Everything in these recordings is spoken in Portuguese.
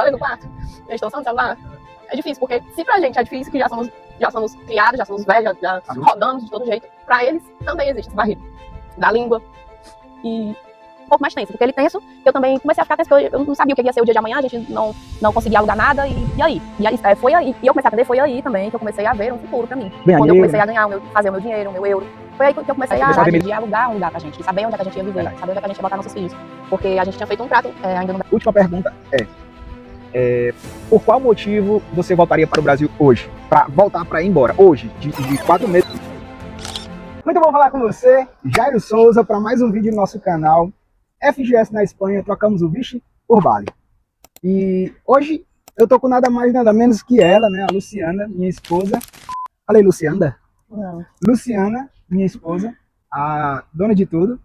ali no quarto, eles estão só no celular. É difícil, porque se pra gente é difícil, que já somos criados, já somos velhos, já rodamos de todo jeito, pra eles também existe essa barreira da língua. E um pouco mais tenso, porque ele tenso, eu também comecei a ficar tenso, porque eu não sabia o que ia ser o dia de amanhã, a gente não conseguia alugar nada, e aí? Foi aí, e eu comecei a aprender, foi aí também que eu comecei a ver um futuro pra mim. Quando eu comecei a ganhar, fazer o meu dinheiro, o meu euro, foi aí que eu comecei a alugar um lugar pra gente, de saber onde é que a gente ia viver, saber onde é que a gente ia botar nossos filhos, porque a gente tinha feito um trato ainda no... Última pergunta por qual motivo você voltaria para o Brasil hoje? Para voltar para ir embora, hoje, de 4 meses. Muito bom falar com você, Jairo Souza, para mais um vídeo do nosso canal. FGS na Espanha, trocamos o visto por Bali. E hoje eu tô com nada mais, nada menos que ela, né, a Luciana, minha esposa. Falei Luciana? Não. Luciana, minha esposa, a dona de tudo.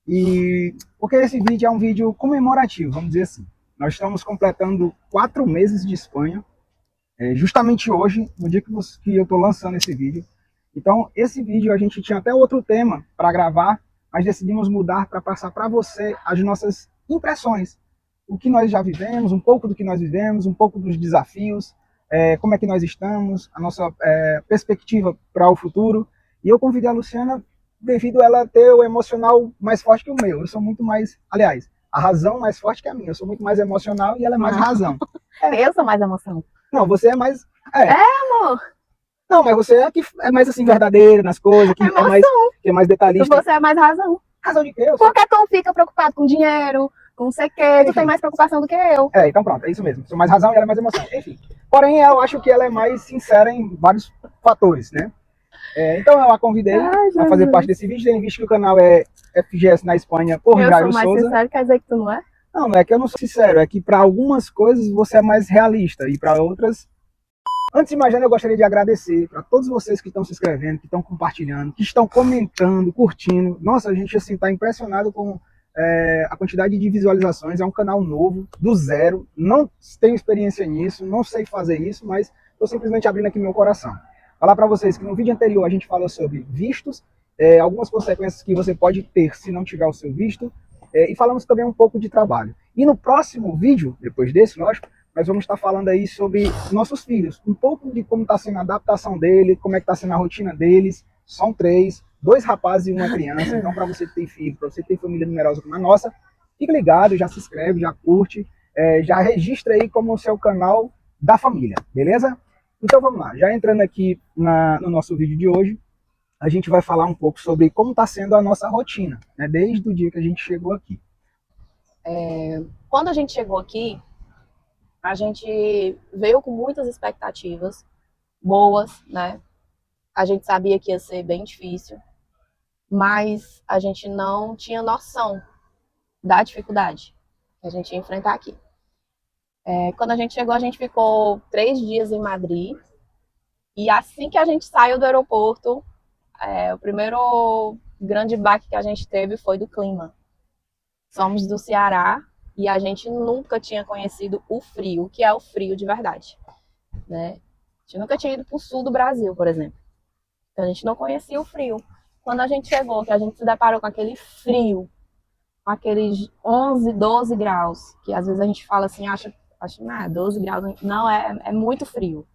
E porque esse vídeo é um vídeo comemorativo, vamos dizer assim. Nós estamos completando 4 meses de Espanha, justamente hoje, no dia que eu estou lançando esse vídeo. Então, esse vídeo a gente tinha até outro tema para gravar, mas decidimos mudar para passar para você as nossas impressões. O que nós já vivemos, um pouco do que nós vivemos, um pouco dos desafios, como é que nós estamos, a nossa perspectiva para o futuro. E eu convidei a Luciana devido a ela ter o emocional mais forte que o meu. Eu sou muito mais, aliás, a razão mais forte que a minha. Eu sou muito mais emocional e ela é mais razão. Eu sou mais emoção. Não, você é mais... amor? Não, mas você é mais assim, verdadeira nas coisas, que é mais detalhista. Você é mais razão. Razão de quê? Porque tu fica preocupado com dinheiro, com não sei o quê, tu tem mais preocupação do que eu. Então pronto, é isso mesmo. Sou mais razão e ela é mais emoção. Enfim. Porém, eu acho que ela é mais sincera em vários fatores, né? Então eu a convidei a fazer parte desse vídeo, tendo visto que o canal é FGS na Espanha por Jairo Souza. Eu sou mais sincero, quer dizer que tu não é? Não é que eu não sou sincero, é que para algumas coisas você é mais realista e para outras... Antes de mais nada, eu gostaria de agradecer para todos vocês que estão se inscrevendo, que estão compartilhando, que estão comentando, curtindo. Nossa, a gente assim está impressionado com a quantidade de visualizações. É um canal novo, do zero. Não tenho experiência nisso, não sei fazer isso, mas estou simplesmente abrindo aqui meu coração. Falar para vocês que no vídeo anterior a gente falou sobre vistos, algumas consequências que você pode ter se não tiver o seu visto, e falamos também um pouco de trabalho. E no próximo vídeo, depois desse, lógico, nós vamos estar falando aí sobre nossos filhos, um pouco de como está sendo a adaptação dele, como é que está sendo a rotina deles. São 3, 2 rapazes e uma criança, então para você que tem filho, para você que tem família numerosa como a nossa, fique ligado, já se inscreve, já curte, já registra aí como o seu canal da família, beleza? Então vamos lá, já entrando aqui no nosso vídeo de hoje, a gente vai falar um pouco sobre como está sendo a nossa rotina, né, desde o dia que a gente chegou aqui. Quando a gente chegou aqui, a gente veio com muitas expectativas boas, né? A gente sabia que ia ser bem difícil, mas a gente não tinha noção da dificuldade que a gente ia enfrentar aqui. Quando a gente chegou, a gente ficou 3 dias em Madrid, e assim que a gente saiu do aeroporto, o primeiro grande baque que a gente teve foi do clima. Somos do Ceará, e a gente nunca tinha conhecido o frio, que é o frio de verdade, né? A gente nunca tinha ido para o sul do Brasil, por exemplo. Então a gente não conhecia o frio. Quando a gente chegou, que a gente se deparou com aquele frio, com aqueles 11, 12 graus, que às vezes a gente fala assim, acha 12 graus, não, é muito frio.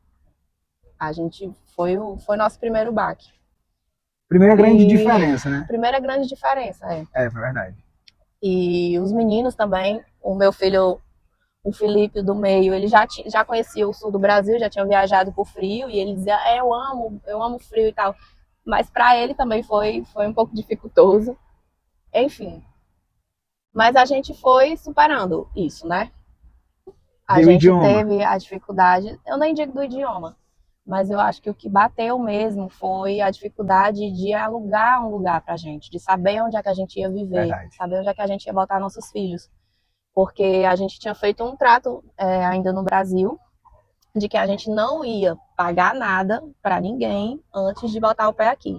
A gente foi nosso primeiro baque. Primeira grande diferença, né? Primeira grande diferença, É verdade. E os meninos também, o meu filho, o Felipe do meio, ele já conhecia o sul do Brasil, já tinha viajado por frio, e ele dizia, eu amo frio e tal. Mas para ele também foi um pouco dificultoso. Enfim. Mas a gente foi superando isso, né? A gente teve a dificuldade, eu nem digo do idioma, mas eu acho que o que bateu mesmo foi a dificuldade de alugar um lugar pra gente, de saber onde é que a gente ia viver, saber onde é que a gente ia botar nossos filhos. Porque a gente tinha feito um trato ainda no Brasil, de que a gente não ia pagar nada para ninguém antes de botar o pé aqui.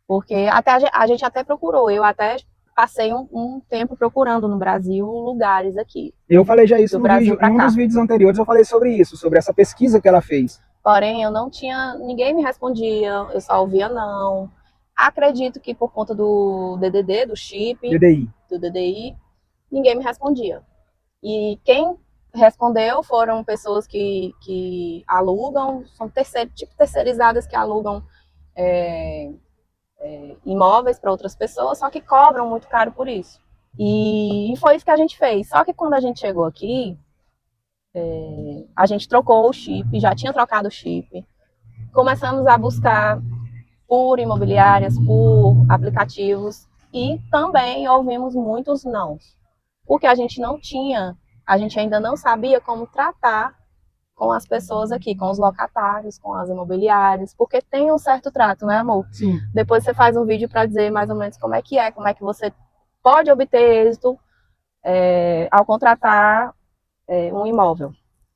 Porque a gente até procurou, eu até passei um tempo procurando no Brasil lugares aqui. Eu falei já isso no vídeo, em um dos vídeos anteriores eu falei sobre isso, sobre essa pesquisa que ela fez. Porém, eu não tinha, ninguém me respondia, eu só ouvia não. Acredito que por conta do DDD, do chip, do DDI, ninguém me respondia. E quem respondeu, foram pessoas que alugam, são terceirizadas que alugam imóveis para outras pessoas, só que cobram muito caro por isso. E foi isso que a gente fez. Só que quando a gente chegou aqui, a gente trocou o chip, já tinha trocado o chip. Começamos a buscar por imobiliárias, por aplicativos, e também ouvimos muitos nãos. Porque a gente ainda não sabia como tratar com as pessoas aqui, com os locatários, com as imobiliárias, porque tem um certo trato, né, amor? Sim. Depois você faz um vídeo para dizer mais ou menos como é que você pode obter êxito ao contratar um imóvel,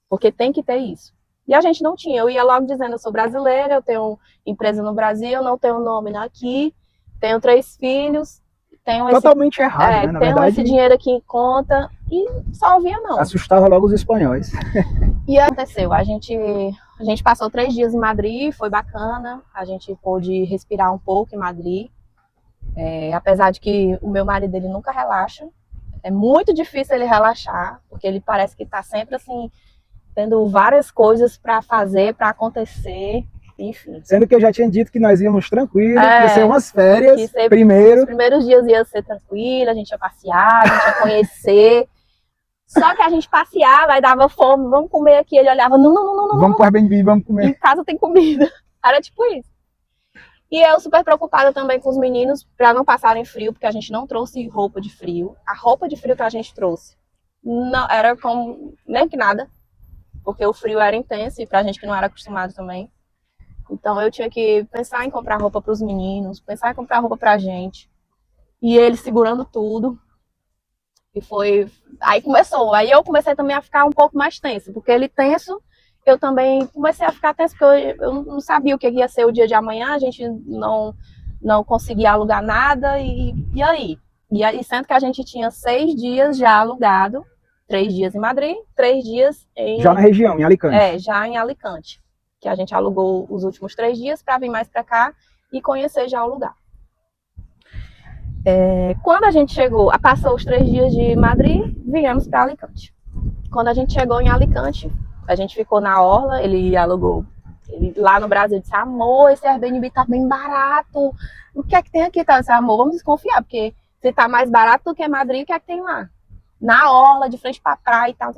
porque tem que ter isso. E a gente não tinha, eu ia logo dizendo, eu sou brasileira, eu tenho empresa no Brasil, não tenho nome aqui, tenho 3 filhos, tenho Totalmente errado, né? Na tenho verdade, esse dinheiro aqui em conta, e só ouvia não. assustava logo os espanhóis. E aconteceu, a gente passou 3 dias em Madrid, foi bacana, a gente pôde respirar um pouco em Madrid, apesar de que o meu marido, ele nunca relaxa, é muito difícil ele relaxar, porque ele parece que está sempre assim, tendo várias coisas para fazer, para acontecer, enfim. Sendo que eu já tinha dito que nós íamos tranquilo, que ia ser umas férias, primeiro. Os primeiros dias ia ser tranquilo, a gente ia passear, a gente ia conhecer. Só que a gente passeava, aí dava fome, vamos comer aqui. Ele olhava, não. Vamos para Airbnb, vamos comer. Em casa tem comida. Era tipo isso. E eu super preocupada também com os meninos, para não passarem frio, porque a gente não trouxe roupa de frio. A roupa de frio que a gente trouxe não era como nem que nada, porque o frio era intenso e pra gente que não era acostumado também. Então eu tinha que pensar em comprar roupa para os meninos, pensar em comprar roupa pra gente. E ele segurando tudo. E foi... Aí começou. Aí eu comecei também a ficar um pouco mais tenso, porque ele tenso, eu também comecei a ficar tenso, porque eu não sabia o que ia ser o dia de amanhã, a gente não conseguia alugar nada, e aí? E aí, sendo que a gente tinha 6 dias já alugado, 3 dias em Madrid, 3 dias em... Já na região, em Alicante. Já em Alicante. Que a gente alugou os últimos 3 dias para vir mais para cá e conhecer já o lugar. Quando a gente chegou, passou os 3 dias de Madrid, viemos para Alicante. Quando a gente chegou em Alicante, a gente ficou na orla, ele alugou. Ele, lá no Brasil, disse, amor, esse Airbnb tá bem barato. O que é que tem aqui? Tá? Eu disse, amor, vamos desconfiar, porque se tá mais barato do que Madrid, o que é que tem lá? Na orla, de frente pra praia e tal.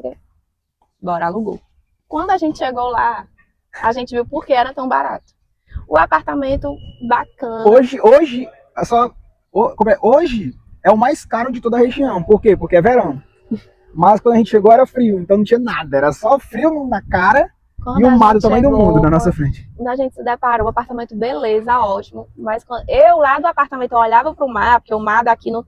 Bora, alugou. Quando a gente chegou lá, a gente viu por que era tão barato. O apartamento bacana. Hoje é o mais caro de toda a região. Por quê? Porque é verão. Mas quando a gente chegou era frio, então não tinha nada. Era só frio na cara e o mar do tamanho do mundo na nossa frente. Quando a gente se deparou, o apartamento, beleza, ótimo. Mas quando eu lá do apartamento, eu olhava pro mar, porque o mar daqui, não,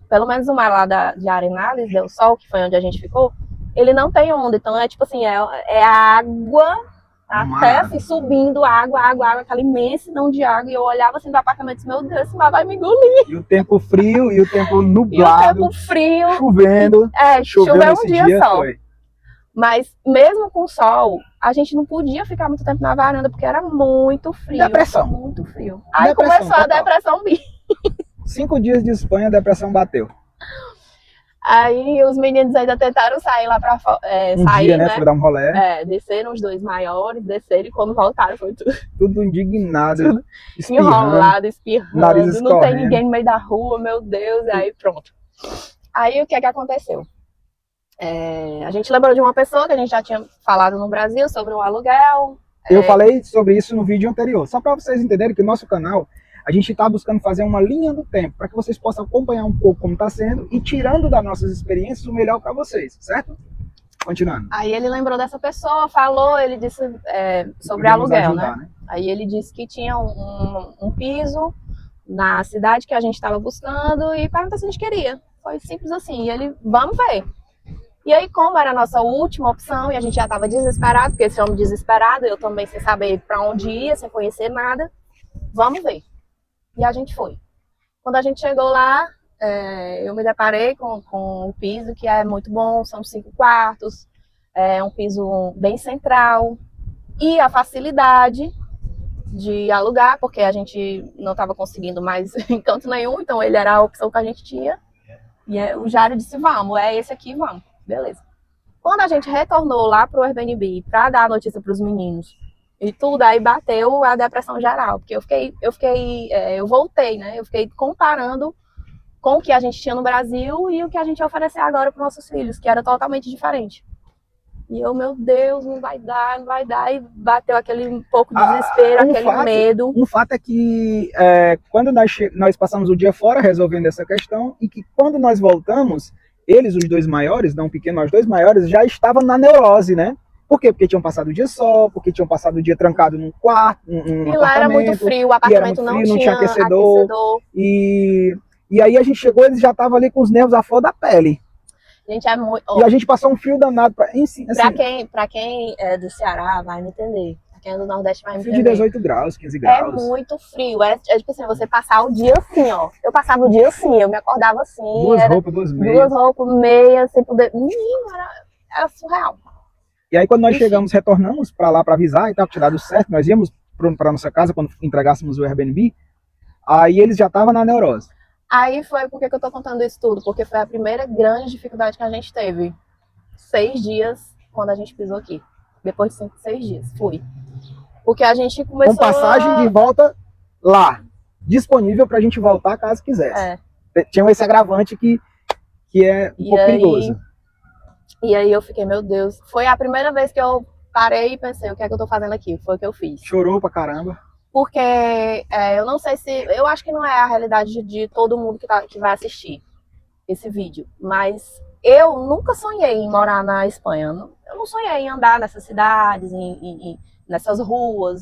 pelo menos o mar lá de Arenales, Del Sol, que foi onde a gente ficou, ele não tem onda. Então é tipo assim, é água... Até assim, subindo água, aquela imensidão de água. E eu olhava assim do apartamento e disse, meu Deus, esse mar vai me engolir. E o tempo frio, e o tempo nublado. E o tempo frio. Chovendo. Choveu um dia só. Foi. Mas mesmo com sol, a gente não podia ficar muito tempo na varanda, porque era muito frio. Depressão. Muito frio. Aí começou a depressão vir. 5 dias de Espanha, a depressão bateu. Aí os meninos ainda tentaram sair lá pra sair, dia, né? Foi dar um rolé. Desceram os 2 maiores, desceram e quando voltaram foi tudo indignado, espirrando, enrolado, espirrando, nariz não tem ninguém no meio da rua, meu Deus, e aí pronto. Aí o que aconteceu? A gente lembrou de uma pessoa que a gente já tinha falado no Brasil sobre o aluguel. Eu falei sobre isso no vídeo anterior, só para vocês entenderem que o nosso canal, a gente está buscando fazer uma linha do tempo, para que vocês possam acompanhar um pouco como está sendo e tirando das nossas experiências o melhor para vocês, certo? Continuando. Aí ele lembrou dessa pessoa, falou, ele disse sobre aluguel, ajudar, né? Aí ele disse que tinha um piso na cidade que a gente estava buscando e perguntou se a gente queria. Foi simples assim, e ele, vamos ver. E aí, como era a nossa última opção e a gente já estava desesperado, porque esse homem desesperado, eu também sem saber para onde ia, sem conhecer nada, vamos ver. E a gente foi. Quando a gente chegou lá, eu me deparei com um piso que é muito bom, são 5 quartos, é um piso bem central e a facilidade de alugar, porque a gente não estava conseguindo mais em canto nenhum, então ele era a opção que a gente tinha. E o Jário disse, vamos, é esse aqui, vamos. Beleza. Quando a gente retornou lá pro Airbnb para dar a notícia para os meninos e tudo, aí bateu a depressão geral, porque eu voltei, né? Eu fiquei comparando com o que a gente tinha no Brasil e o que a gente ia oferecer agora para nossos filhos, que era totalmente diferente. E eu, meu Deus, não vai dar, e bateu aquele um pouco de desespero, aquele medo. Um fato é que quando nós passamos o dia fora resolvendo essa questão, e que quando nós voltamos, eles, os dois maiores, não pequeno, os dois maiores, já estavam na neurose, né? Por quê? Porque tinham passado o dia só, porque tinham passado o dia trancado num quarto, e lá era muito frio, o apartamento não tinha aquecedor. E aí a gente chegou, eles já estavam ali com os nervos à flor da pele. Gente, é muito... E a gente passou um frio danado para ensinar. Assim, pra quem é do Ceará, vai me entender. Pra quem é do Nordeste, vai me entender. Frio de 18 graus, 15 graus. É muito frio. É tipo assim, você passar o dia assim, ó. Eu passava o dia assim, eu me acordava assim. Duas roupas, duas meias. Duas roupas, meias, sem poder... Menino, era surreal. E aí quando nós chegamos, retornamos para lá para avisar e tal, que tinha dado certo, nós íamos para nossa casa quando entregássemos o Airbnb, aí eles já estavam na neurose. Aí foi porque que eu tô contando isso tudo, porque foi a primeira grande dificuldade que a gente teve. 6 dias quando a gente pisou aqui. Depois de 6 dias, fui. Porque a gente começou... Com passagem de volta lá, disponível pra gente voltar caso quisesse. Tinha esse agravante que é um pouco perigoso. E aí eu fiquei, meu Deus. Foi a primeira vez que eu parei e pensei, o que é que eu tô fazendo aqui? Foi o que eu fiz. Chorou pra caramba. Porque eu não sei se... Eu acho que não é a realidade de todo mundo que vai assistir esse vídeo. Mas eu nunca sonhei em morar na Espanha. Eu não sonhei em andar nessas cidades, nessas ruas.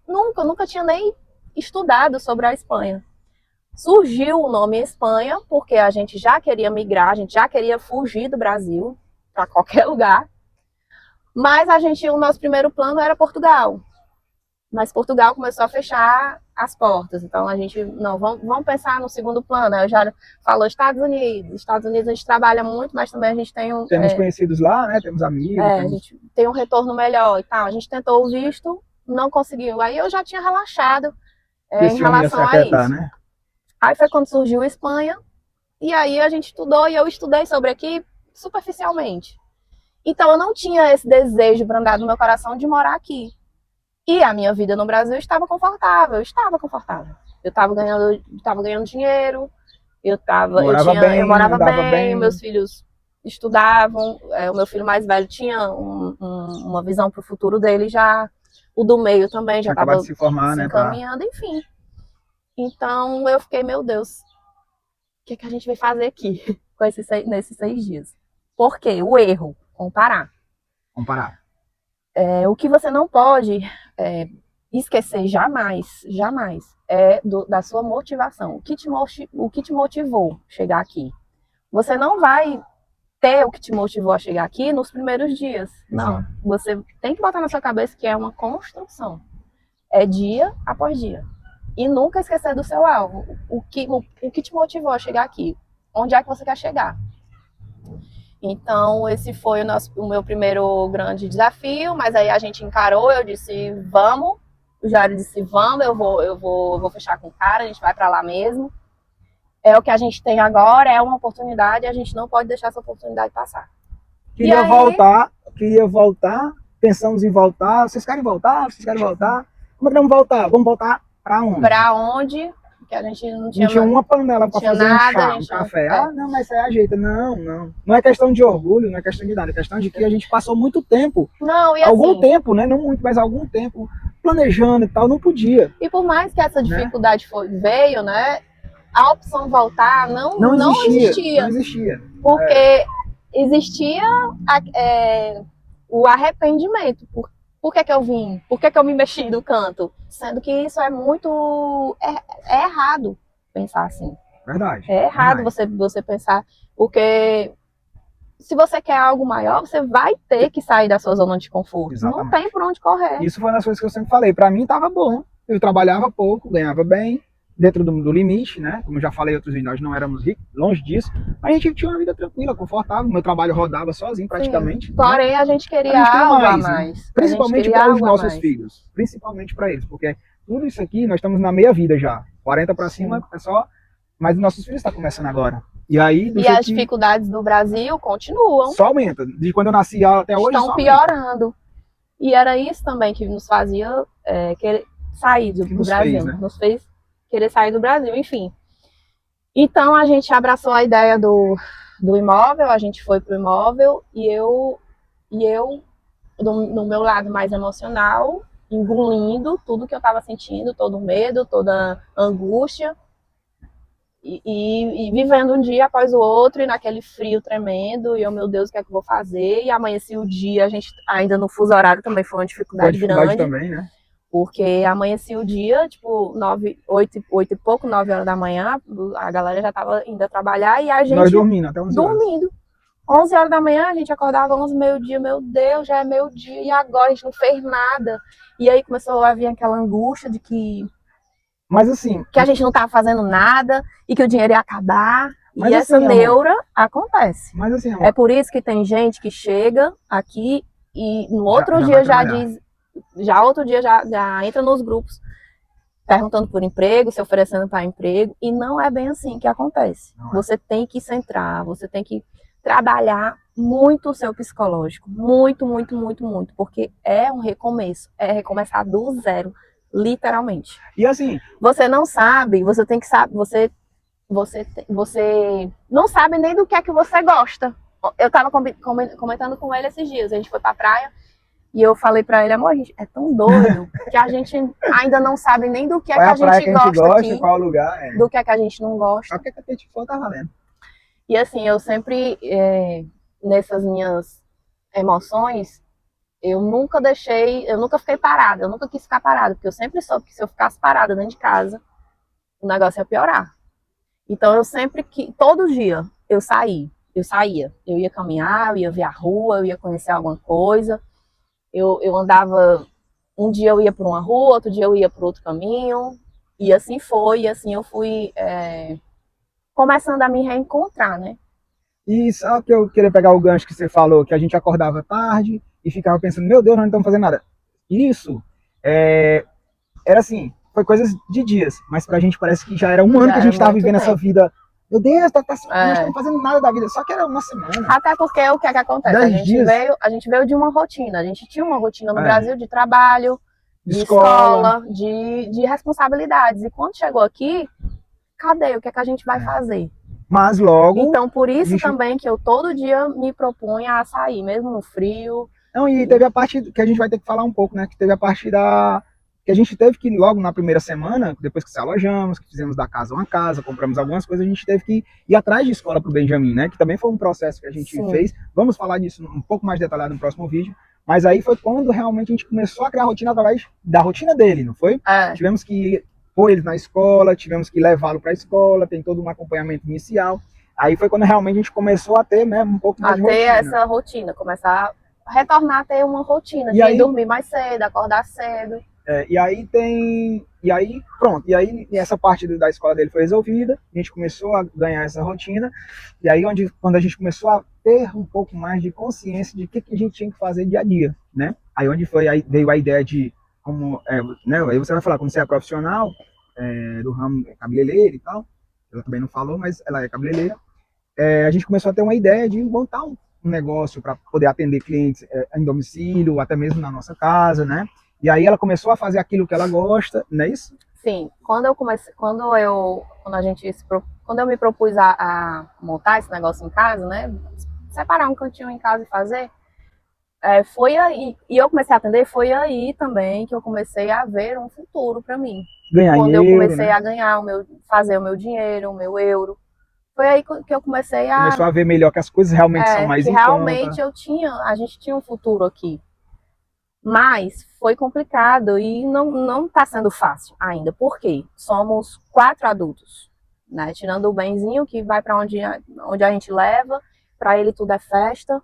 Nunca tinha nem estudado sobre a Espanha. Surgiu o nome Espanha porque a gente já queria migrar, a gente já queria fugir do Brasil para qualquer lugar. Mas o nosso primeiro plano era Portugal. Mas Portugal começou a fechar as portas. Então a gente, não, vamos pensar no segundo plano. Eu já falou Estados Unidos. Estados Unidos a gente trabalha muito, mas também a gente tem Temos conhecidos lá, né? Temos amigos. A gente tem um retorno melhor e tal. A gente tentou o visto, não conseguiu. Aí eu já tinha relaxado em relação a isso. Né? Aí foi quando surgiu a Espanha. E aí a gente estudou e eu estudei sobre aqui superficialmente. Então eu não tinha esse desejo brandado no meu coração de morar aqui. E a minha vida no Brasil estava confortável, Eu estava ganhando dinheiro, eu morava bem, meus filhos estudavam, o meu filho mais velho tinha uma visão para o futuro dele já, o do meio também já estava se formar, né, encaminhando, enfim. Então eu fiquei, meu Deus, o que a gente vai fazer aqui nesses 6 dias? Por quê? O erro, comparar. O que você não pode esquecer jamais, da sua motivação. O que te motivou a chegar aqui. Você não vai ter o que te motivou a chegar aqui nos primeiros dias. Não. Você tem que botar na sua cabeça que é uma construção. É dia após dia. E nunca esquecer do seu alvo. O que te motivou a chegar aqui. Onde é que você quer chegar? Então, esse foi o meu primeiro grande desafio, mas aí a gente encarou, eu disse, vamos. O Jário disse, vamos, eu vou fechar com o cara, a gente vai para lá mesmo. É o que a gente tem agora, é uma oportunidade, e a gente não pode deixar essa oportunidade passar. Queria voltar, pensamos em voltar. Vocês querem voltar? Como é que vamos voltar? Vamos voltar para onde? Para onde? Que a gente não tinha uma panela para fazer um café. Não, mas isso aí ajeita. Não é questão de orgulho, não é questão de nada, é questão de que a gente passou muito tempo, algum tempo, né? Não muito, mas algum tempo planejando e tal, não podia. E por mais que essa dificuldade veio, né? A opção voltar não existia. Porque existia o arrependimento. Por que eu vim? Por que eu me mexi no canto? Sendo que isso é muito... É errado pensar assim. Verdade. É errado você pensar... Porque se você quer algo maior, você vai ter que sair da sua zona de conforto. Exatamente. Não tem por onde correr. Isso foi uma das coisas que eu sempre falei. Pra mim tava bom. Eu trabalhava pouco, ganhava bem. Dentro do limite, né? Como eu já falei em outros vídeos, nós não éramos ricos, longe disso. A gente tinha uma vida tranquila, confortável. Meu trabalho rodava sozinho praticamente. Sim. Porém, né? A gente queria algo a mais. Né? Principalmente para os nossos filhos. Principalmente para eles. Porque tudo isso aqui, nós estamos na meia vida já. 40 para cima é só... Mas nossos filhos estão começando agora. E aí, do E jeito as que dificuldades do Brasil continuam, só aumenta. De quando eu nasci até hoje, estão só aumenta. piorando. E era isso também que nos fazia querer sair Que do nos fez, Brasil, né? nos fez querer sair do Brasil, enfim. Então a gente abraçou a ideia do imóvel, a gente foi pro imóvel e eu no meu lado mais emocional, engolindo tudo que eu estava sentindo, todo o medo, toda a angústia, e vivendo um dia após o outro, e naquele frio tremendo, e eu, meu Deus, o que é que eu vou fazer? E amanhecia o dia, a gente ainda no fuso horário também foi uma Foi uma dificuldade dificuldade grande, também, né? porque amanhecia o dia, tipo, 8 e pouco, 9 horas da manhã, a galera já estava indo trabalhar, e a Nós gente dormindo até 11 horas. dormindo. 11 horas da manhã, a gente acordava 11, meio-dia, meu Deus, já é meio-dia, e agora a gente não fez nada. E aí começou a vir aquela angústia de Mas assim, que a gente não estava fazendo nada e que o dinheiro ia acabar. Mas E essa assim, amor. neura acontece. mas assim, É amor, por isso que tem gente que chega aqui e no outro já vai dia já trabalhar. diz, já outro dia já entra nos grupos perguntando por emprego, se oferecendo para emprego, e não é bem assim que acontece. Não é. Você tem que centrar, você tem que trabalhar muito o seu psicológico, muito, muito, muito, muito, porque é um recomeço, é recomeçar do zero, literalmente. E assim, Você não sabe, você tem que saber, você não sabe nem do que é que você gosta. Eu estava comentando com ele esses dias, a gente foi pra praia, e eu falei pra ele, amor, a gente é tão doido que a gente ainda não sabe nem do que é qual que é a a praia gente que a gente gosta gosta, aqui, qual lugar, do que é que a gente não gosta. Só que a gente for tá valendo. E assim, eu sempre, nessas minhas emoções, eu nunca fiquei parada, eu nunca quis ficar parada, porque eu sempre soube que se eu ficasse parada dentro de casa, o negócio ia piorar. Então eu sempre que, todo dia, eu saía, eu ia caminhar, eu ia ver a rua, eu ia conhecer alguma coisa, eu andava, um dia eu ia por uma rua, outro dia eu ia por outro caminho, e assim foi, e assim eu fui começando a me reencontrar, né? E só que eu queria pegar o gancho que você falou, que a gente acordava tarde e ficava pensando, meu Deus, nós não estamos fazendo nada. Isso era assim, foi coisas de dias, mas pra gente parece que já era um ano Já que a era gente estava muito vivendo essa tempo. vida. Meu Deus, nós não É. estamos fazendo nada da vida, só que era uma semana. Até porque o que é que acontece? 10 dias. A gente veio de uma rotina. A gente tinha uma rotina no É. Brasil de trabalho, de Escola. escola, de responsabilidades. E quando chegou aqui, cadê? O que é que a gente vai fazer? Mas logo. Então, por isso gente- também que eu todo dia me propunha a sair, mesmo no frio. Não, e teve a parte que a gente vai ter que falar um pouco, né? Que teve a parte que a gente teve que, logo na primeira semana, depois que se alojamos, que fizemos da casa uma casa, compramos algumas coisas, a gente teve que ir atrás de escola para o Benjamin, né? Que também foi um processo que a gente Sim. fez. Vamos falar disso um pouco mais detalhado no próximo vídeo. Mas aí foi quando realmente a gente começou a criar a rotina através da rotina dele, não foi? É. Tivemos que pôr ele na escola, tivemos que levá-lo para a escola, tem todo um acompanhamento inicial. Aí foi quando realmente a gente começou a ter, né, um pouco mais de rotina. A ter essa rotina, começar a retornar a ter uma rotina, E de aí- dormir mais cedo, acordar cedo. E aí pronto, e aí essa parte da escola dele foi resolvida, a gente começou a ganhar essa rotina, e aí quando a gente começou a ter um pouco mais de consciência de o que a gente tinha que fazer dia a dia, né? Aí veio a ideia de, como, né, aí você vai falar, como você é profissional do ramo cabeleireiro e tal, ela também não falou, mas ela é cabeleireira, a gente começou a ter uma ideia de montar um negócio para poder atender clientes em domicílio, até mesmo na nossa casa, né? E aí ela começou a fazer aquilo que ela gosta, não é isso? Sim, quando eu me propus a montar esse negócio em casa, né, separar um cantinho em casa e fazer, foi aí, e eu comecei a atender, foi aí também que eu comecei a ver um futuro para mim. Ganhar Quando dinheiro, eu comecei né? a ganhar fazer o meu dinheiro, o meu euro, foi aí que eu comecei Começou a ver melhor que as coisas realmente são mais que em realmente conta. a gente tinha um futuro aqui. Mas foi complicado e não está sendo fácil ainda. Por quê? Somos 4 adultos, né? Tirando o Benzinho, que vai para onde a gente leva, para ele tudo é festa.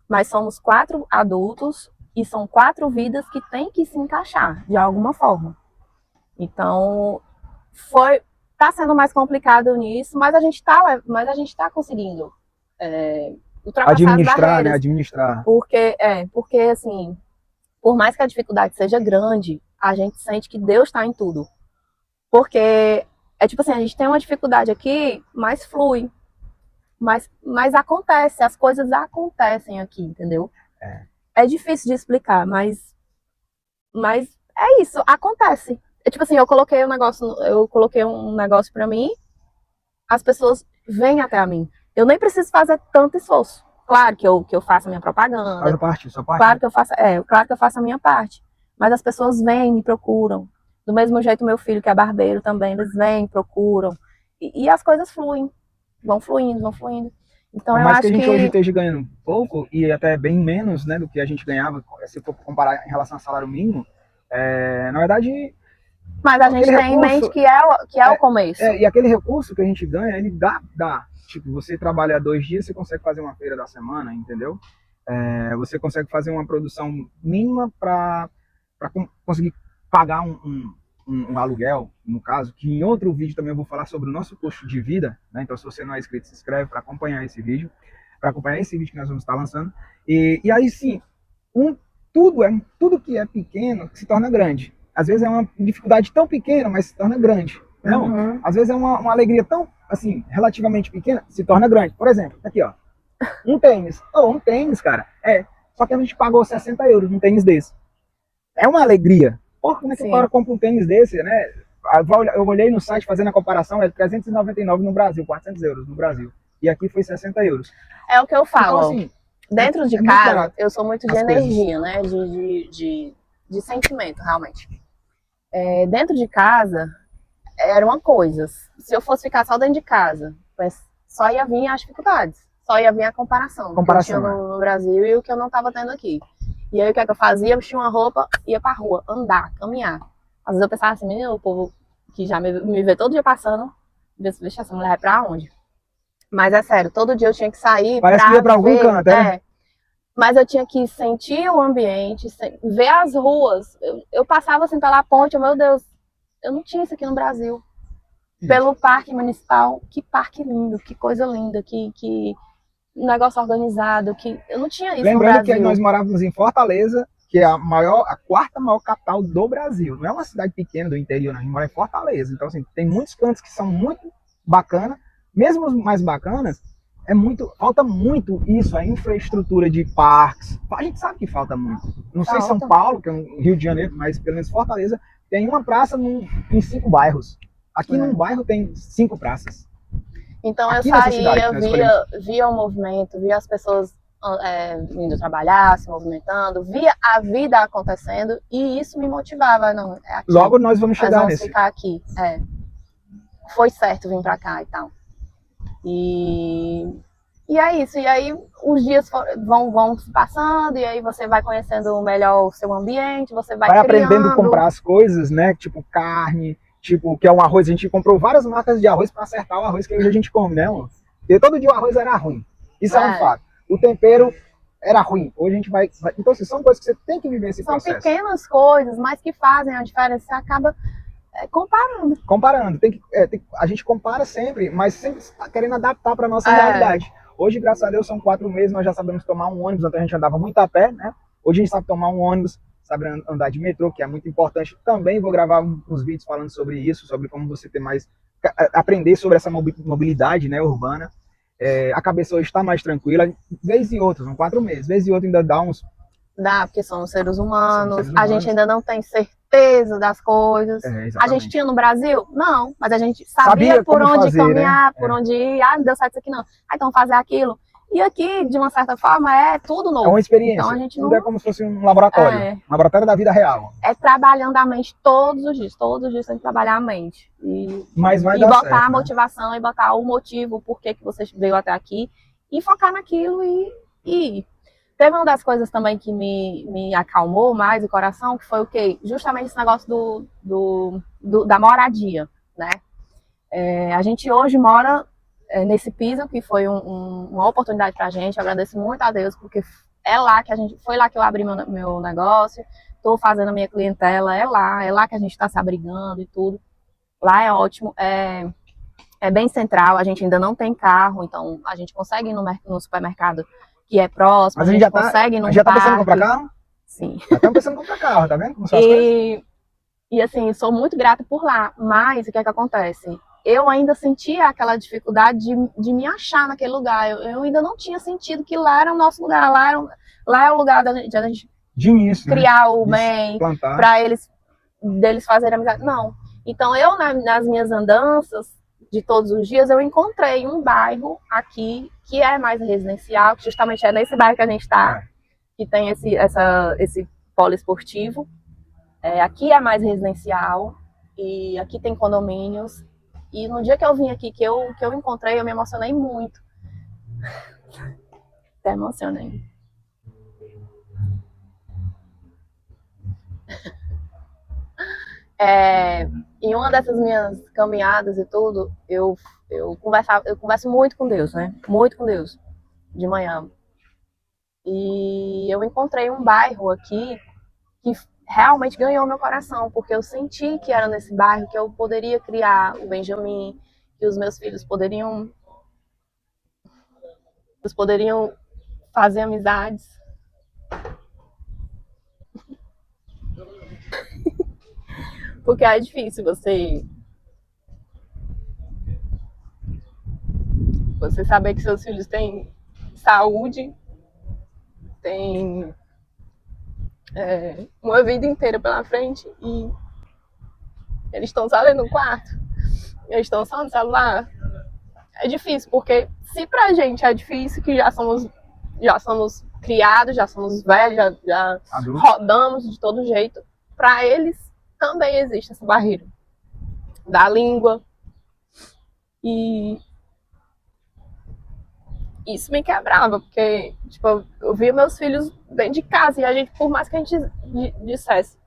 Mas somos 4 adultos e são 4 vidas que têm que se encaixar de alguma forma. Então, tá sendo mais complicado nisso, mas a gente tá conseguindo ultrapassar Administrar, as barreiras. né? Administrar. Porque assim, por mais que a dificuldade seja grande, a gente sente que Deus está em tudo. Porque é tipo assim, a gente tem uma dificuldade aqui, mas flui. mas acontece, as coisas acontecem aqui, entendeu? É difícil de explicar, mas é isso, acontece. É tipo assim, eu coloquei um negócio pra mim, as pessoas vêm até a mim. Eu nem preciso fazer tanto esforço. Claro que eu faço a minha propaganda. Faz a parte, sua parte. Claro que eu faço a minha parte. Mas as pessoas vêm, me procuram. Do mesmo jeito, meu filho, que é barbeiro também, eles vêm, procuram. E as coisas fluem. Vão fluindo, vão fluindo. Então Por eu mais que acho a gente hoje que. esteja ganhando pouco, e até bem menos, né, do que a gente ganhava, se for comparar em relação ao salário mínimo, na verdade, Mas a gente aquele tem em mente recurso, que é o começo. e aquele recurso que a gente ganha, ele dá. Tipo, você trabalha 2 dias, você consegue fazer uma feira da semana, entendeu? Você consegue fazer uma produção mínima para conseguir pagar um aluguel, no caso, que em outro vídeo também eu vou falar sobre o nosso custo de vida, né? Então, se você não é inscrito, se inscreve para acompanhar esse vídeo, que nós vamos estar lançando. E aí sim, tudo que é pequeno se torna grande. Às vezes é uma dificuldade tão pequena, mas se torna grande. Não, às vezes é uma alegria tão, assim, relativamente pequena, se torna grande. Por exemplo, aqui, ó, um tênis, cara, só que a gente pagou 60 euros num tênis desse. É uma alegria. Porra, como é que o cara compra um tênis desse, né? Eu olhei no site fazendo a comparação, é 399 no Brasil, 400 euros no Brasil. E aqui foi 60 euros. É o que eu falo. Então, assim, dentro de casa, eu sou muito de energia, né? De sentimento, realmente. Dentro de casa, era uma coisa. Se eu fosse ficar só dentro de casa, só ia vir as dificuldades. Só ia vir a comparação. Do que eu tinha no Brasil e o que eu não estava tendo aqui. E aí o que é que eu fazia? Eu vestia uma roupa, ia pra rua, andar, caminhar. Às vezes eu pensava assim, menino, o povo que já me vê todo dia passando, deixa essa mulher vai pra onde? Mas é sério, todo dia eu tinha que sair. Parece que ia pra algum canto, né? Mas eu tinha que sentir o ambiente, ver as ruas. Eu passava assim pela ponte, meu Deus, eu não tinha isso aqui no Brasil. Pelo parque municipal, que parque lindo, que coisa linda, que negócio organizado, que eu não tinha isso no Brasil. Lembrando que nós morávamos em Fortaleza, que é a 4ª maior capital do Brasil. Não é uma cidade pequena do interior, não. A gente mora em Fortaleza. Então, assim, tem muitos cantos que são muito bacanas. Mesmo os mais bacanas, falta muito isso, a infraestrutura de parques. A gente sabe que falta muito. Não sei São Paulo, que é um Rio de Janeiro, mas pelo menos Fortaleza, tem uma praça em 5 bairros. Aqui num bairro tem 5 praças. Então eu saía, via o movimento, via as pessoas indo trabalhar, se movimentando, via a vida acontecendo e isso me motivava. Não, aqui, logo nós vamos chegar nesse. Ficar aqui. Foi certo vir pra cá e tal. E é isso. E aí os dias vão passando e aí você vai conhecendo melhor o seu ambiente, você vai aprendendo a comprar as coisas, né? Tipo carne. Tipo, que é um arroz, a gente comprou várias marcas de arroz para acertar o arroz que hoje a gente come, né, mano? Porque todo dia o arroz era ruim. Isso é um fato. O tempero era ruim. Hoje a gente vai... Então, assim, são coisas que você tem que viver esse processo. São pequenas coisas, mas que fazem a diferença. Você acaba comparando. Comparando. A gente compara sempre, mas sempre está querendo adaptar para nossa realidade. Hoje, graças a Deus, são 4 meses, nós já sabemos tomar um ônibus. Antes a gente andava muito a pé, né? Hoje a gente sabe tomar um ônibus, sabe andar de metrô, que é muito importante. Também vou gravar uns vídeos falando sobre isso, sobre como você aprender sobre essa mobilidade, né, urbana. A cabeça hoje está mais tranquila, vez e outra, são 4 meses, vez e outra ainda dá uns... Dá, porque somos seres humanos, a gente ainda não tem certeza das coisas. A gente tinha no Brasil? Não, mas a gente sabia por onde caminhar, por onde ir. Não deu certo isso aqui não. Então fazer aquilo. E aqui, de uma certa forma, é tudo novo. É uma experiência. Então, a gente tudo é como se fosse um laboratório. Um laboratório da vida real. É trabalhando a mente todos os dias. Todos os dias tem que trabalhar a mente. Mas vai dar certo, botar a motivação, e botar o motivo, o porquê que você veio até aqui. E focar naquilo e ir. Teve uma das coisas também que me acalmou mais o coração, que foi o quê? Justamente esse negócio da moradia, né? A gente hoje mora nesse piso, que foi uma oportunidade pra gente. Eu agradeço muito a Deus, porque foi lá que eu abri meu negócio, tô fazendo a minha clientela, é lá que a gente tá se abrigando e tudo. Lá é ótimo, é bem central, a gente ainda não tem carro, então a gente consegue ir no supermercado que é próximo, mas a gente consegue ir num já tá pensando em comprar carro? Sim. Já estamos pensando em comprar carro, tá vendo como são as coisas? E assim, sou muito grata por lá, mas o que é que acontece? eu ainda sentia aquela dificuldade de me achar naquele lugar. Eu ainda não tinha sentido que lá era o nosso lugar, lá é o lugar da gente de início, criar né? o bem, Plantar. para deles fazerem amizade. Não. Então, eu, nas minhas andanças de todos os dias, eu encontrei um bairro aqui que é mais residencial, que justamente é nesse bairro que a gente está, que tem esse polo esportivo. Aqui é mais residencial e aqui tem condomínios. E no dia que eu vim aqui, que eu encontrei, eu me emocionei muito. Até emocionei. Em uma dessas minhas caminhadas e tudo, eu converso muito com Deus, né? Muito com Deus, de manhã. E eu encontrei um bairro aqui que realmente ganhou meu coração, porque eu senti que era nesse bairro que eu poderia criar o Benjamin, que os meus filhos poderiam fazer amizades. Porque é difícil você saber que seus filhos têm saúde, têm uma vida inteira pela frente e eles estão só dentro do quarto, eles estão só no celular. É difícil, porque se pra gente é difícil, que já somos criados, já somos velhos, já rodamos de todo jeito, pra eles também existe essa barreira da língua. E isso me quebrava, porque tipo, eu via meus filhos dentro de casa e a gente, por mais que a gente dissesse,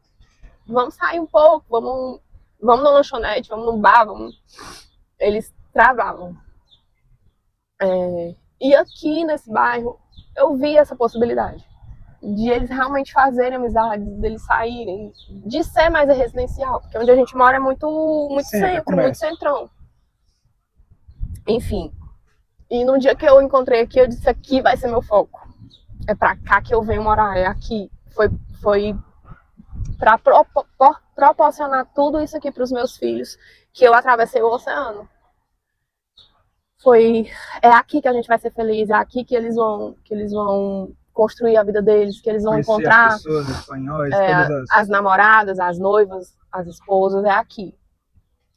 vamos sair um pouco, vamos na lanchonete, vamos no bar, eles travavam. E aqui nesse bairro eu vi essa possibilidade de eles realmente fazerem amizades, deles saírem, de ser mais residencial, porque onde a gente mora é muito centro, muito centrão. Enfim. E no dia que eu encontrei aqui, eu disse, aqui vai ser meu foco. É pra cá que eu venho morar, é aqui. Foi pra proporcionar tudo isso aqui pros meus filhos, que eu atravessei o oceano. É aqui que a gente vai ser feliz, é aqui que eles vão construir a vida deles, que eles vão encontrar as pessoas, espanhóis, as namoradas, as noivas, as esposas, é aqui.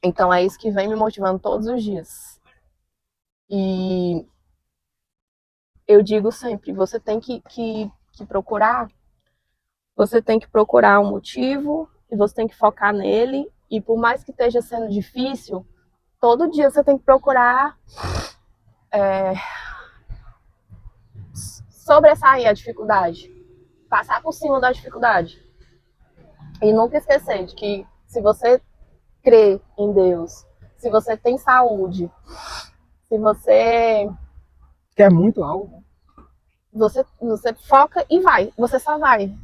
Então é isso que vem me motivando todos os dias. E eu digo sempre, você tem que procurar, você tem que procurar um motivo e você tem que focar nele. E por mais que esteja sendo difícil, todo dia você tem que procurar sobressair a dificuldade, passar por cima da dificuldade. E nunca esquecer de que se você crê em Deus, se você tem saúde, se você quer muito algo, você foca e vai. Você só vai.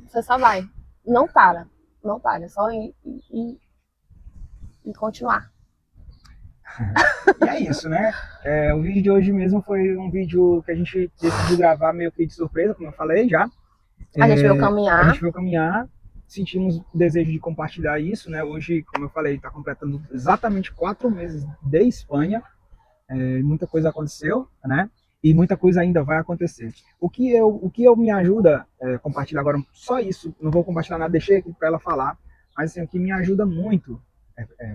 Não para. É só ir e continuar. E é isso, né? O vídeo de hoje mesmo foi um vídeo que a gente decidiu gravar meio que de surpresa, como eu falei já. A gente veio caminhar. Sentimos o desejo de compartilhar isso, né? Hoje, como eu falei, está completando exatamente 4 meses de Espanha. Muita coisa aconteceu, né? E muita coisa ainda vai acontecer. O que eu me ajuda a compartilhar agora, só isso, não vou compartilhar nada, deixei aqui para ela falar, mas assim, o que me ajuda muito,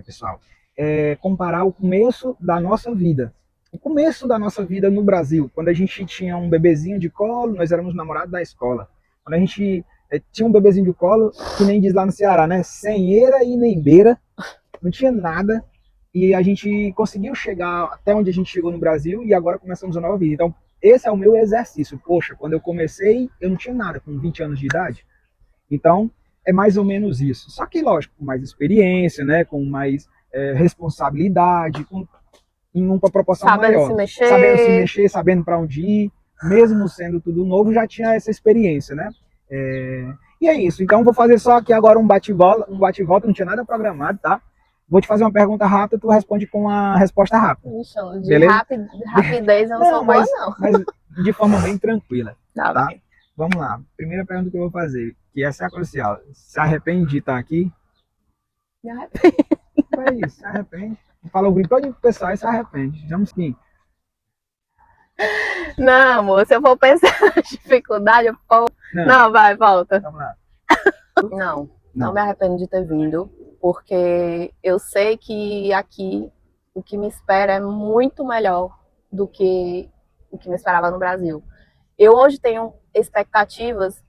pessoal, é comparar o começo da nossa vida. O começo da nossa vida no Brasil, quando a gente tinha um bebezinho de colo, nós éramos namorados da escola. Quando a gente tinha um bebezinho de colo, que nem diz lá no Ceará, né? Sem eira e nem beira, não tinha nada. E a gente conseguiu chegar até onde a gente chegou no Brasil e agora começamos a nova vida. Então, esse é o meu exercício. Poxa, quando eu comecei, eu não tinha nada, com 20 anos de idade. Então, é mais ou menos isso. Só que, lógico, com mais experiência, né? Com mais responsabilidade, com em uma proporção maior. Sabendo se mexer, sabendo para onde ir, mesmo sendo tudo novo, já tinha essa experiência, né? E é isso. Então, vou fazer só aqui agora um bate-volta, não tinha nada programado, tá? Vou te fazer uma pergunta rápida, tu responde com a resposta rápida. De rapidez eu não sou boa, não. Mas de forma bem tranquila. Tá? Vamos lá. Primeira pergunta que eu vou fazer, que essa é a crucial. Se arrepende de estar aqui? Me arrependo. É isso, se arrepende. Fala o grito todo pro pessoal e se arrepende. Digamos que Não, amor, se eu for pensar na dificuldade, eu falo... Não, vai, volta. vamos lá. Não me arrependo de ter vindo, porque eu sei que aqui o que me espera é muito melhor do que o que me esperava no Brasil. Eu hoje tenho expectativas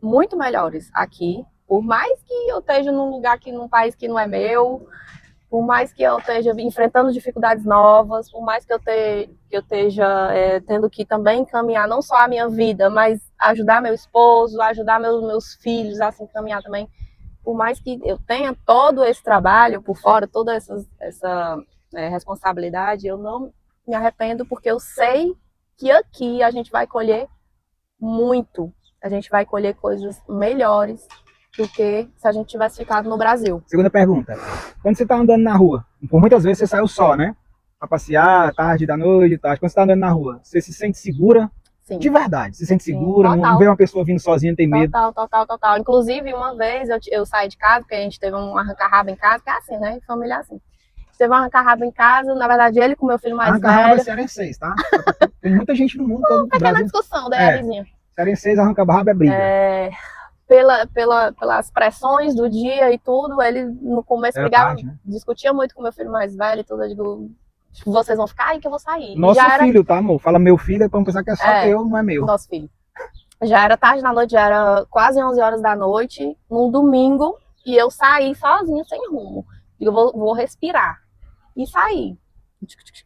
muito melhores aqui, por mais que eu esteja num lugar num país que não é meu, por mais que eu esteja enfrentando dificuldades novas, por mais que eu esteja tendo que também encaminhar não só a minha vida, mas ajudar meu esposo, ajudar meus filhos a se encaminhar também, por mais que eu tenha todo esse trabalho por fora, toda essa responsabilidade, eu não me arrependo, porque eu sei que aqui a gente vai colher muito, a gente vai colher coisas melhores do que se a gente tivesse ficado no Brasil. Segunda pergunta. Quando você tá andando na rua, por muitas vezes você sai o sol, né? Pra passear, tarde da noite, tarde. Quando você tá andando na rua, você se sente segura? Sim. De verdade, se sente segura? Sim, não vê uma pessoa vindo sozinha, tem medo? Total. Inclusive, uma vez eu saí de casa, porque a gente teve um arranca-rabo em casa, que é assim, né? Família é assim. Teve um arranca-rabo em casa, na verdade ele com meu filho mais arranca-rabo velho. é cearenseis, tá? Tem muita gente no mundo todo. Pequena Brasil. discussão, daí a vizinha. Cearenseis, arranca-rabo é briga. Pelas pressões do dia e tudo, ele no começo brigava, né? Discutia muito com meu filho mais velho e tudo. Eu digo, vocês vão ficar aí que eu vou sair. Nosso filho, tá, amor? Fala meu filho, é pra não pensar que é só teu, não é meu. Nosso filho. Já era tarde da noite, já era quase 11 horas da noite, num domingo, e eu saí sozinha, sem rumo. Digo, vou respirar. E saí.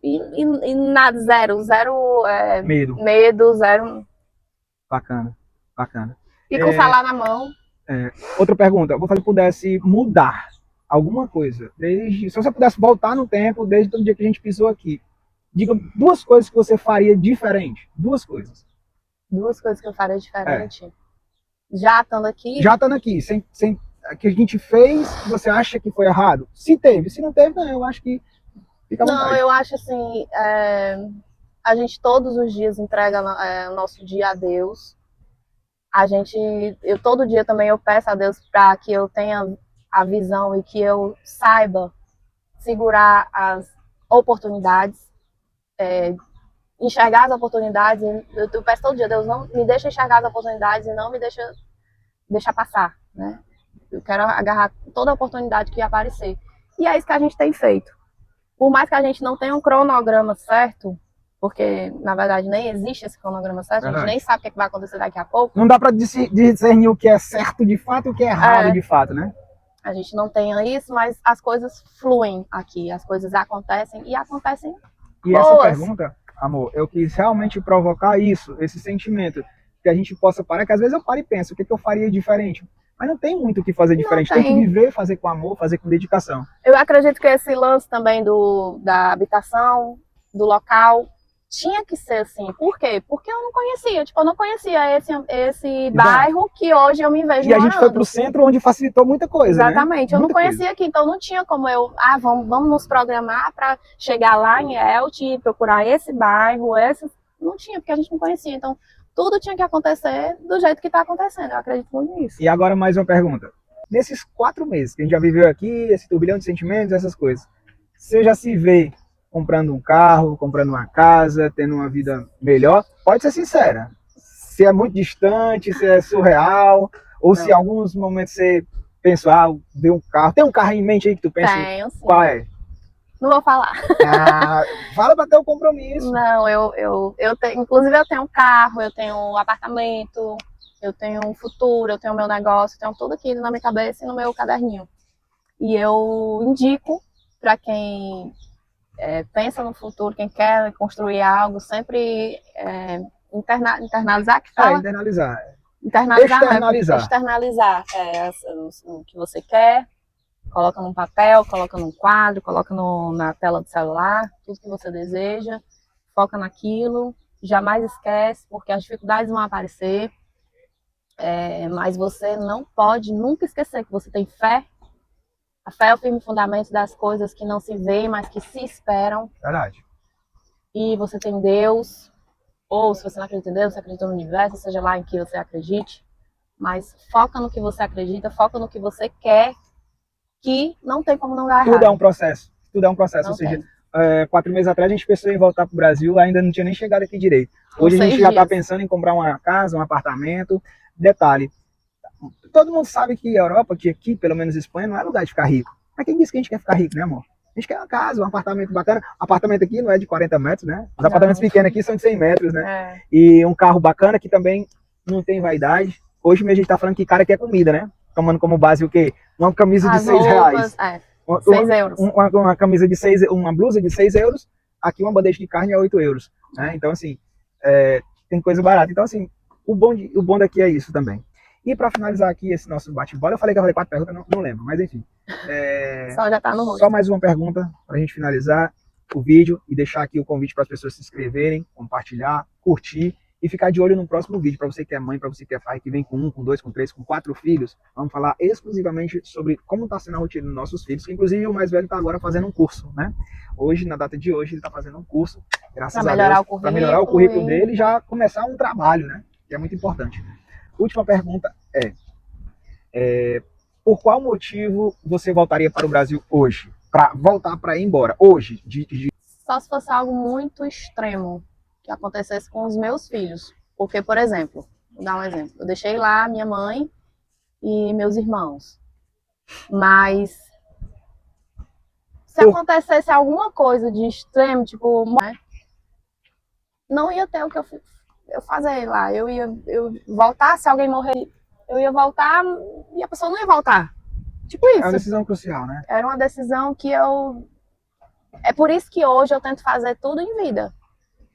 E nada, zero medo, zero. Bacana. E com o celular na mão. Outra pergunta, se você pudesse mudar alguma coisa, se você pudesse voltar no tempo, desde o dia que a gente pisou aqui, diga 2 coisas que você faria diferente. 2 coisas. 2 coisas que eu faria diferente? Já estando aqui? Já estando aqui, sem que a gente fez, que você acha que foi errado? Se teve, se não teve, não, eu acho que fica à vontade. Não, eu acho assim, a gente todos os dias entrega o nosso dia a Deus. Eu todo dia também eu peço a Deus para que eu tenha a visão e que eu saiba segurar as oportunidades, enxergar as oportunidades. Eu peço todo dia, Deus, não me deixa enxergar as oportunidades e não me deixa passar, né? Eu quero agarrar toda a oportunidade que aparecer. E é isso que a gente tem feito. Por mais que a gente não tenha um cronograma certo, porque, na verdade, nem existe esse cronograma certo, a gente nem sabe o que vai acontecer daqui a pouco. Não dá para discernir o que é certo de fato e o que é errado de fato, né? A gente não tem isso, mas as coisas fluem aqui, as coisas acontecem e acontecem E boas. Essa pergunta, amor, eu quis realmente provocar isso, esse sentimento, que a gente possa parar, que às vezes eu paro e penso, o que eu faria diferente? Mas não tem muito o que fazer diferente, tem que viver, fazer com amor, fazer com dedicação. Eu acredito que esse lance também da habitação, do local, tinha que ser assim. Por quê? Porque eu não conhecia. Tipo, eu não conhecia esse bairro que hoje eu me vejo E a gente foi pro centro onde facilitou muita coisa, exatamente. Né? Eu não conhecia aqui, então não tinha como vamos nos programar para chegar lá em Elche e procurar esse bairro, não tinha, porque a gente não conhecia. Então, tudo tinha que acontecer do jeito que está acontecendo. Eu acredito muito nisso. E agora mais uma pergunta. Nesses 4 meses que a gente já viveu aqui, esse turbilhão de sentimentos, essas coisas, você já se vê comprando um carro, comprando uma casa, tendo uma vida melhor? Pode ser sincera. Se é muito distante, se é surreal, ou se em alguns momentos você pensa, vê um carro. Tem um carro em mente aí que tu pensa? Tenho, sim. Qual é? Não vou falar. Fala para ter um compromisso. Não, eu tenho, inclusive eu tenho um carro, eu tenho um apartamento, eu tenho um futuro, eu tenho meu negócio, eu tenho tudo aqui na minha cabeça e no meu caderninho. E eu indico para quem pensa no futuro, quem quer construir algo, sempre internalizar, que fala? Externalizar o que você quer, coloca num papel, coloca num quadro, coloca na tela do celular, tudo que você deseja, foca naquilo, jamais esquece, porque as dificuldades vão aparecer, mas você não pode nunca esquecer que você tem fé. A fé é o firme fundamento das coisas que não se veem, mas que se esperam. Verdade. E você tem Deus, ou se você não acredita em Deus, você acredita no universo, seja lá em que você acredite. Mas foca no que você acredita, foca no que você quer, que não tem como não dar errado. Tudo é um processo. tudo é um processo. Não Ou seja, tem. 4 meses atrás a gente pensou em voltar para o Brasil, ainda não tinha nem chegado aqui direito. Com Hoje a gente 6 já está dias. pensando em comprar uma casa, um apartamento. Detalhe, todo mundo sabe que a Europa, que aqui, pelo menos Espanha, não é lugar de ficar rico. Mas quem disse que a gente quer ficar rico, né, amor? A gente quer uma casa, um apartamento bacana. Apartamento aqui não é de 40 metros, né? Os apartamentos Não. pequenos aqui são de 100 metros, né? É. E um carro bacana que também não tem vaidade. Hoje mesmo a gente tá falando que cara quer comida, né? Tomando como base o quê? Uma camisa de As 6 reais. roupas, 6 euros. Uma camisa de 6, uma blusa de 6 euros. Aqui uma bandeja de carne é 8 euros. Né? Então, assim, tem coisa barata. Então, assim, o bom daqui é isso também. E para finalizar aqui esse nosso bate-bola, eu falei que eu falei 4 perguntas, não lembro, mas enfim. Só já tá no rosto. Só mais uma pergunta para a gente finalizar o vídeo e deixar aqui o convite para as pessoas se inscreverem, compartilhar, curtir e ficar de olho no próximo vídeo. Para você que é mãe, para você que é pai, que vem com 1, com 2, com 3, com 4 filhos, vamos falar exclusivamente sobre como está sendo a rotina dos nossos filhos. Inclusive o mais velho está agora fazendo um curso, né? Hoje, na data de hoje, ele está fazendo um curso, graças a Deus, para melhorar o currículo dele e já começar um trabalho, né? Que é muito importante. Última pergunta por qual motivo você voltaria para o Brasil hoje? Para voltar para ir embora, hoje? Só se fosse algo muito extremo que acontecesse com os meus filhos. Porque, por exemplo, vou dar um exemplo. Eu deixei lá minha mãe e meus irmãos. Mas se acontecesse alguma coisa de extremo, tipo, não ia ter o que eu fazer lá. Eu voltar, se alguém morrer, eu ia voltar e a pessoa não ia voltar. Tipo isso. É uma decisão crucial, né? Era uma decisão que eu... É por isso que hoje eu tento fazer tudo em vida.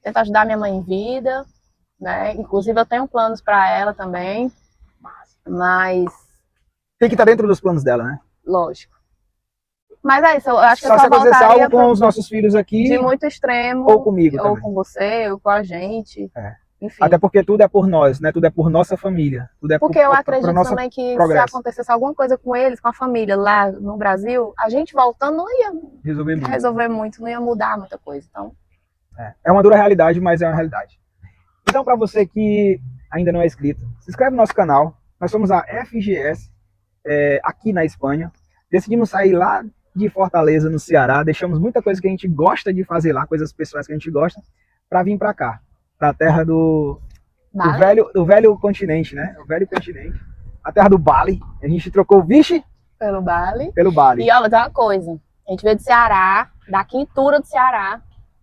Tento ajudar minha mãe em vida, né? Inclusive eu tenho planos para ela também, mas... Tem que estar dentro dos planos dela, né? Lógico. Mas é isso, eu acho que só eu só se acontecer voltaria algo com os nossos filhos aqui, de muito extremo, ou comigo ou também. com você, ou com a gente. Enfim. Até porque tudo é por nós, né? Tudo é por nossa família. Tudo é porque eu acredito também que progresso. Se acontecesse alguma coisa com eles, com a família lá no Brasil, a gente voltando não ia resolver muito, não ia mudar muita coisa. Então... É uma dura realidade, mas é uma realidade. Então, para você que ainda não é inscrito, se inscreve no nosso canal. Nós somos a FGS, aqui na Espanha. Decidimos sair lá de Fortaleza, no Ceará. Deixamos muita coisa que a gente gosta de fazer lá, coisas pessoais que a gente gosta, para vir para cá, para a terra do velho continente, né? O velho continente. A terra do Bali. A gente trocou o Vichy pelo Bali. E olha, tem uma coisa. A gente veio do Ceará, da quintura do Ceará.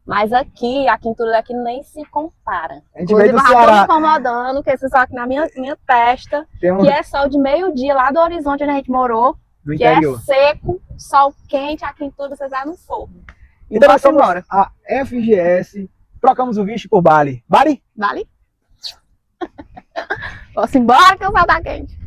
Mas aqui, a quintura daqui nem se compara. A gente veio do Ceará. Eu tô me incomodando, que esse sol aqui na minha testa, que é sol de meio-dia lá do Horizonte onde a gente morou, do interior. É seco, sol quente, a quintura vocês vai no forno. Então nós somos a FGS, trocamos o Vichy por Bali. Bali? Bali? Posso ir embora que o sol tá quente.